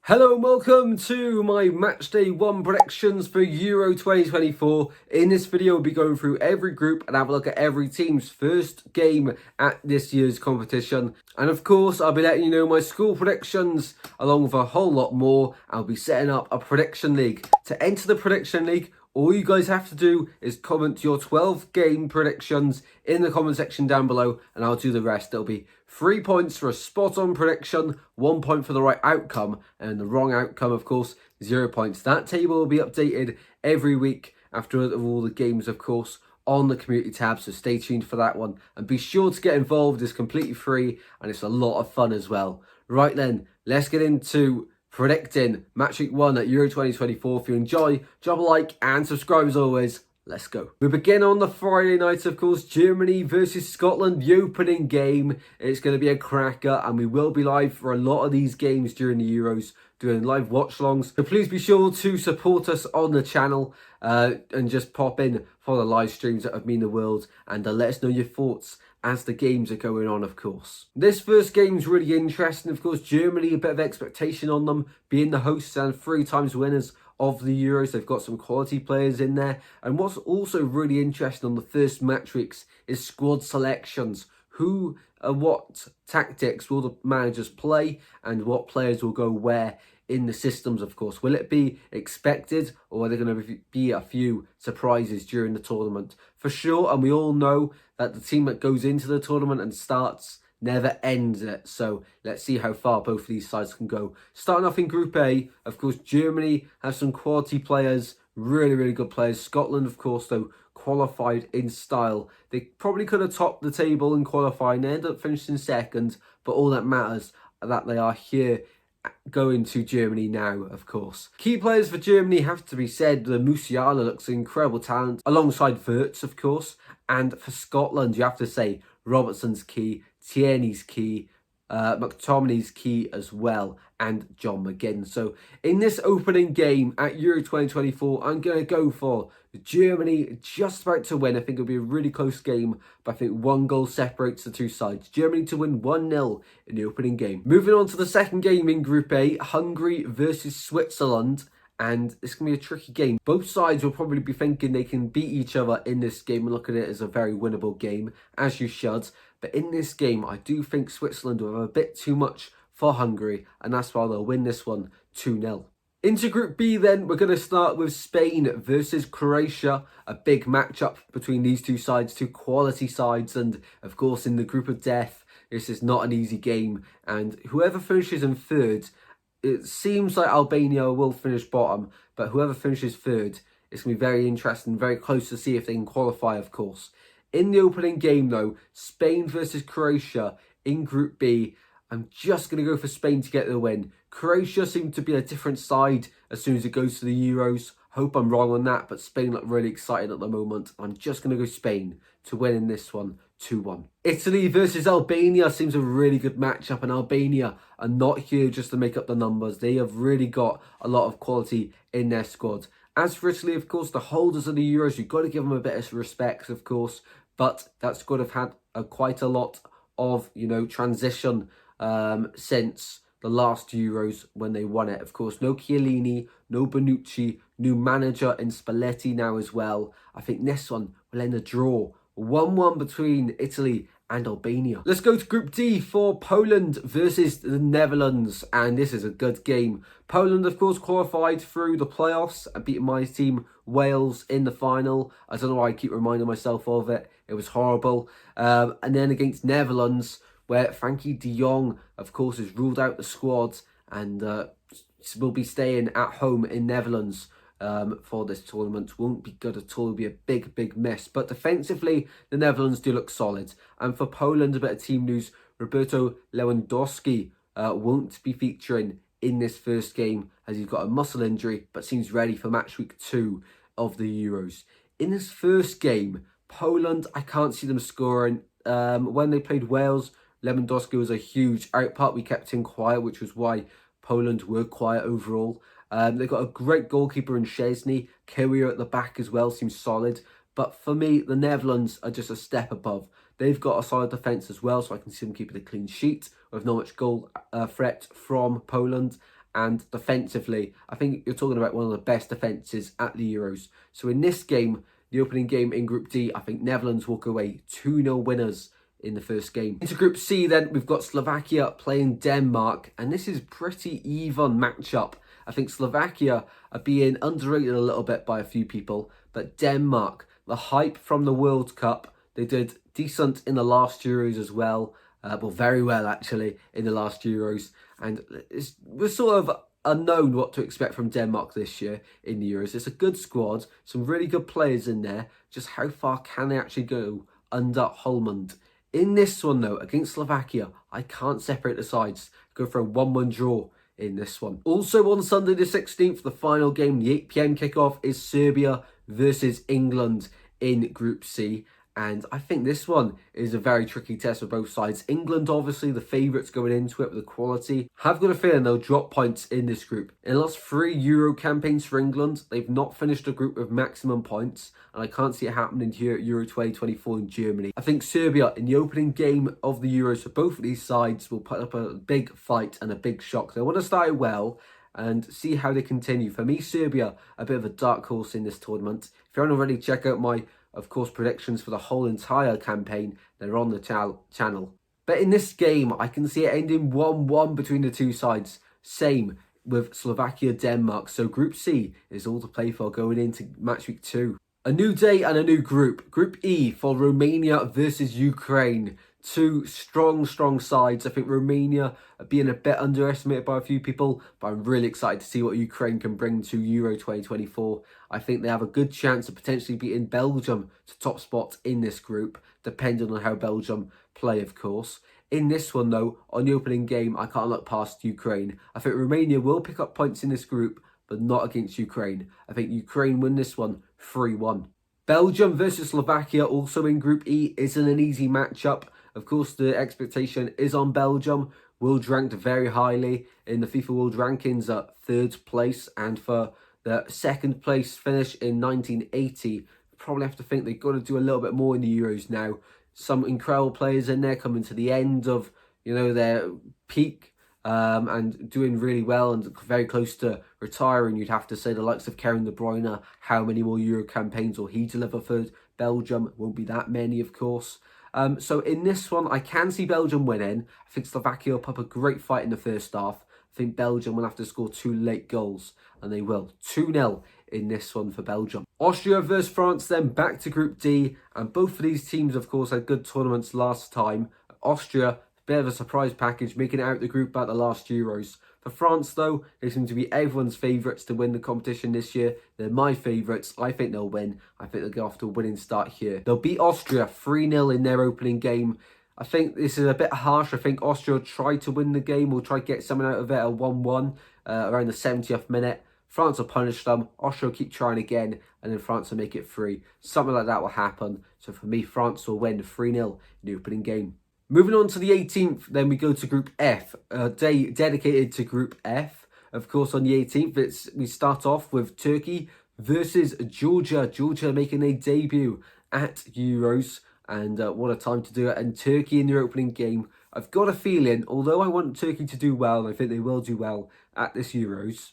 Hello and welcome to my Matchday 1 predictions for Euro 2024. In this video, we'll be going through every group and have a look at every team's first game at this year's competition. And of course, I'll be letting you know my school predictions along with a whole lot more. I'll be setting up a prediction league. To enter the prediction league, all you guys have to do is comment your 12 game predictions in the comment section down below and I'll do the rest. There'll be 3 points for a spot on prediction, 1 point for the right outcome, and the wrong outcome, of course, 0 points. That table will be updated every week after all the games, of course, on the community tab, so stay tuned for that one. And be sure to get involved, it's completely free and it's a lot of fun as well. Right then, let's get into predicting Match Week 1 at Euro 2024. If you enjoy, drop a like and subscribe as always. Let's go. We begin on the Friday night, of course, Germany versus Scotland, the opening game. It's going to be a cracker and we will be live for a lot of these games during the Euros, doing live watch-alongs. So please be sure to support us on the channel and just pop in for the live streams that have mean the world and let us know your thoughts as the games are going on, of course. This first game's really interesting, of course. Germany, a bit of expectation on them, being the hosts and 3 times winners of the Euros. They've got some quality players in there. And what's also really interesting on the first match weeks is squad selections. Who and what tactics will the managers play and what players will go where in the systems, of course. Will it be expected or are there going to be a few surprises during the tournament? For sure, and we all know that the team that goes into the tournament and starts never ends it. So let's see how far both of these sides can go. Starting off in Group A, of course, Germany has some quality players, really good players. Scotland, of course, though, qualified in style. They probably could have topped the table in qualifying. They ended up finishing second, but all that matters is that they are here going to Germany now, of course. Key players for Germany have to be said. The Musiala looks an incredible talent, alongside Wirtz, of course. And for Scotland, you have to say Robertson's key, Tierney's key, McTominay's key as well, and John McGinn. So in this opening game at Euro 2024, I'm going to go for Germany just about to win. I think it'll be a really close game, but I think 1 goal separates the two sides. Germany to win 1-0 in the opening game. Moving on to the second game in Group A, Hungary versus Switzerland. And it's going to be a tricky game. Both sides will probably be thinking they can beat each other in this game and look at it as a very winnable game, as you should. But in this game, I do think Switzerland will have a bit too much for Hungary, and that's why they'll win this one 2-0. Into Group B then, we're going to start with Spain versus Croatia. A big matchup between these two sides, two quality sides. And of course, in the group of death, this is not an easy game. And whoever finishes in third, it seems like Albania will finish bottom, but whoever finishes third, it's going to be very interesting, very close to see if they can qualify, of course. In the opening game, though, Spain versus Croatia in Group B, I'm just going to go for Spain to get the win. Croatia seem to be a different side as soon as it goes to the Euros. Hope I'm wrong on that, but Spain look really excited at the moment. I'm just going to go Spain to win in this one, 2-1. Italy versus Albania seems a really good matchup, and Albania are not here just to make up the numbers. They have really got a lot of quality in their squad. As for Italy, of course, the holders of the Euros, you've got to give them a bit of respect, of course, but that squad have had quite a lot of, transition since the last Euros when they won it. Of course, no Chiellini, no Bonucci, new manager in Spalletti now as well. I think this one will end a draw. 1-1 between Italy and Albania. Let's go to Group D for Poland versus the Netherlands. And this is a good game. Poland, of course, qualified through the playoffs and beat my team Wales in the final. I don't know why I keep reminding myself of it. It was horrible. And then against Netherlands, where Frankie de Jong, of course, has ruled out the squad and will be staying at home in Netherlands for this tournament. Won't be good at all. It'll be a big miss. But defensively, the Netherlands do look solid. And for Poland, a bit of team news. Roberto Lewandowski won't be featuring in this first game as he's got a muscle injury, but seems ready for match week 2 of the Euros. In this first game, Poland, I can't see them scoring. When they played Wales, Lewandowski was a huge output. We kept him quiet, which was why Poland were quiet overall. They've got a great goalkeeper in Szczesny. Kyria at the back as well seems solid. But for me, the Netherlands are just a step above. They've got a solid defence as well, so I can see them keeping a clean sheet with not much goal threat from Poland. and defensively, I think you're talking about one of the best defences at the Euros. So in this game, the opening game in Group D, I think Netherlands walk away 2-0 winners in the first game. Into Group C then, we've got Slovakia playing Denmark, and this is pretty even matchup. I think Slovakia are being underrated a little bit by a few people, but Denmark, the hype from the World Cup, they did decent in the last Euros as well. Well, very well actually in the last Euros, and it was sort of unknown what to expect from Denmark this year in the Euros. It's a good squad, some really good players in there. Just how far can they actually go under Holmund? In this one though, against Slovakia, I can't separate the sides. Go for a 1-1 draw in this one. Also on Sunday the 16th, the final game, the 8 PM kickoff, is Serbia versus England in Group C. And I think this one is a very tricky test for both sides. England, obviously, the favourites going into it with the quality. Have got a feeling they'll drop points in this group. In the last 3 Euro campaigns for England, they've not finished a group with maximum points. And I can't see it happening here at Euro 2024 in Germany. I think Serbia, in the opening game of the Euros for both of these sides, will put up a big fight and a big shock. They want to start well and see how they continue. For me, Serbia, a bit of a dark horse in this tournament. If you haven't already, check out my predictions for the whole entire campaign. They're on the channel. But in this game, I can see it ending 1-1 between the two sides. Same with Slovakia-Denmark. So Group C is all to play for going into match week 2. A new day and a new group. Group E for Romania versus Ukraine. Two strong sides. I think Romania are being a bit underestimated by a few people, but I'm really excited to see what Ukraine can bring to Euro 2024. I think they have a good chance of potentially beating Belgium to top spot in this group, depending on how Belgium play, of course. In this one, though, on the opening game, I can't look past Ukraine. I think Romania will pick up points in this group, but not against Ukraine. I think Ukraine win this one 3-1. Belgium versus Slovakia, also in Group E, isn't an easy matchup. Of course, the expectation is on Belgium. World ranked very highly in the FIFA World Rankings at 3rd place. And for the 2nd place finish in 1980, probably have to think they've got to do a little bit more in the Euros now. Some incredible players in there coming to the end of, their peak and doing really well and very close to retiring. You'd have to say the likes of Kevin De Bruyne. How many more Euro campaigns will he deliver for Belgium? Won't be that many, of course. So in this one, I can see Belgium winning. I think Slovakia will put up a great fight in the first half. I think Belgium will have to score 2 late goals, and they will. 2-0 in this one for Belgium. Austria versus France then, back to Group D, and both of these teams, of course, had good tournaments last time. Austria, a bit of a surprise package, making it out the group at the last Euros. For France, though, they seem to be everyone's favourites to win the competition this year. They're my favourites. I think they'll win. I think they'll go off to a winning start here. They'll beat Austria 3-0 in their opening game. I think this is a bit harsh. I think Austria will try to win the game. Will try to get something out of it at 1-1 around the 70th minute. France will punish them. Austria will keep trying again, and then France will make it 3. Something like that will happen. So for me, France will win 3-0 in the opening game. Moving on to the 18th, then we go to Group F, a day dedicated to Group F. Of course, on the 18th, we start off with Turkey versus Georgia. Georgia making a debut at Euros, and what a time to do it. And Turkey in their opening game. I've got a feeling, although I want Turkey to do well, and I think they will do well at this Euros,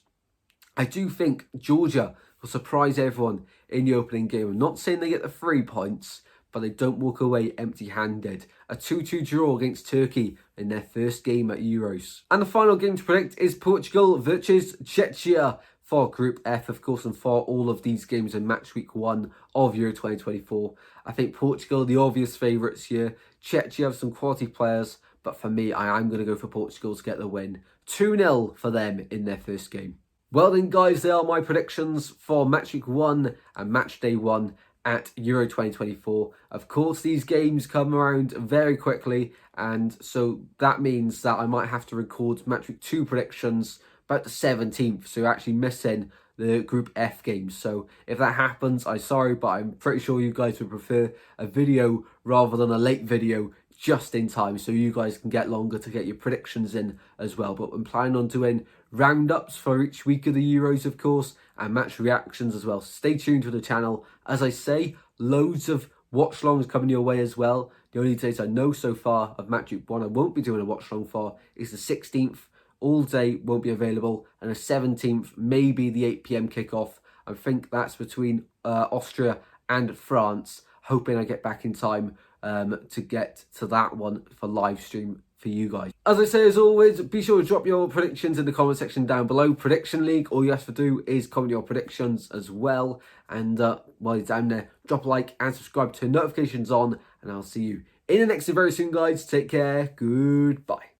I do think Georgia will surprise everyone in the opening game. I'm not saying they get the 3 points, but they don't walk away empty-handed. A 2-2 draw against Turkey in their first game at Euros. And the final game to predict is Portugal versus Czechia for Group F, of course, and for all of these games in match week 1 of Euro 2024. I think Portugal are the obvious favourites here. Czechia have some quality players, but for me, I am going to go for Portugal to get the win. 2-0 for them in their first game. Well then, guys, they are my predictions for match week 1 and match day 1 at Euro 2024. Of course, these games come around very quickly, and so that means that I might have to record match week 2 predictions about the 17th, so you're actually missing the Group F games. So if that happens, I'm sorry, but I'm pretty sure you guys would prefer a video rather than a late video just in time, so you guys can get longer to get your predictions in as well. But I'm planning on doing roundups for each week of the Euros, of course, and match reactions as well. So stay tuned to the channel. As I say, loads of watch longs coming your way as well. The only dates I know so far of match week 1 I won't be doing a watch long for is the 16th all day won't be available, and the 17th may be the 8 p.m. kickoff. I think that's between Austria and France. Hoping I get back in time to get to that one for live stream for you guys. As I say, as always, be sure to drop your predictions in the comment section down below. Prediction League, all you have to do is comment your predictions as well. And while you're down there, drop a like and subscribe, turn notifications on, and I'll see you in the next video very soon, guys. Take care. Goodbye.